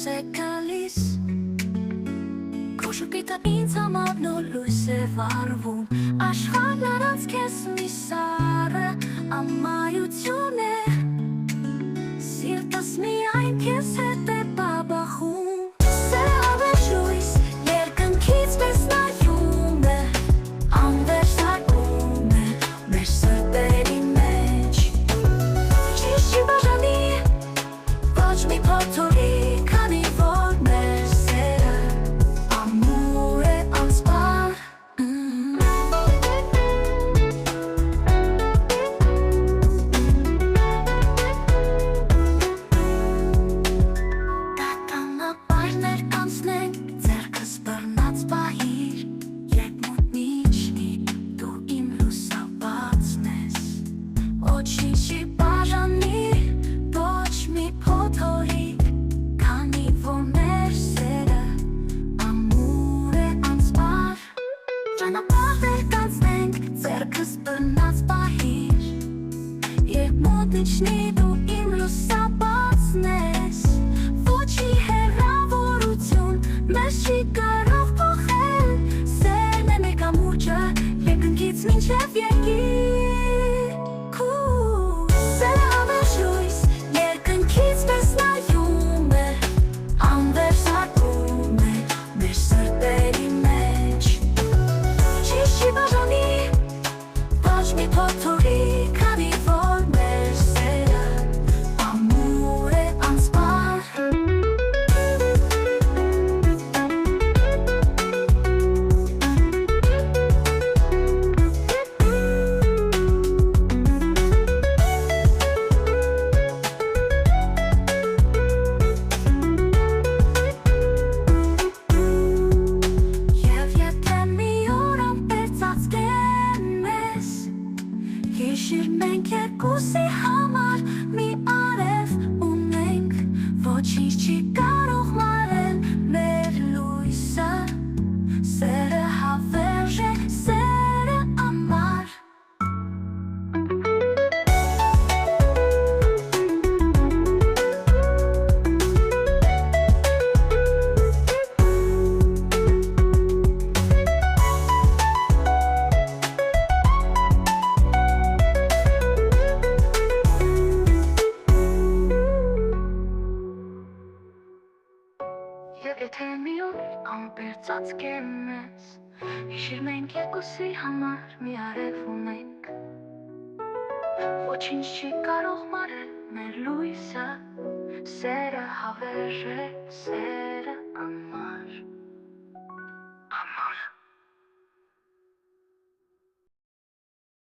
է գալիս Քո շուկիտը ինձ համար նոր լույս է վառվում Աշխարհն առանց քեզ մի սառը ամայություն է Սիրտս միայն քեզ հետ է բաբախում Սերը հավերժ լույս երկնքից մեզ նայում է Անվերջ զարկում է մեր սրտերի մեջ Ճիշտ չի բաժանի ոչ մի փոթորի Քանի որ մեր սերը ամուր է անսպար Դատանապարներ կանցնենք ձեռքս բռնած պահիր Երբ մութն իջնի դու իմ լուսաբացն ես Ոչինչ չի բաժանի ոչ մի փոթորի Քանի որ մեր սերը ամուր է անսպար Ճանապարհներ կանցնենք ձեռքս բռնած պահիր Երբ մութն իջնի դու իմ լուսաբացն ես Ոչի հեռավորություն մեզ չի կարող փոխել Սերն է մեր կամուրջը երկնքից մինչև երկինք Սերը հավերժ լույս երկնքից մեզ նայում է Անվերջ զարկում է մեր սրտերի մեջ Ճիշտ չի բաժանի ոչ մի փոթորի Քանի որ մեր սերը ամուր է անսպար Եվ եթե մի օր ամպեր ծածկեն մեզ Հիշիր մենք երկուսի համար մի արև ունենք Ոչինչ չի կարող մարել մեր լույսը Սերը հավերժ է, սերը ամար Եվ եթե մի օր ամպեր ծածկեն մեզ Հիշիր մենք երկուսի համար մի արև ունենք Ոչինչ չի կարող մարել մեր լույսը Սերը հավերժ է, սերը ամար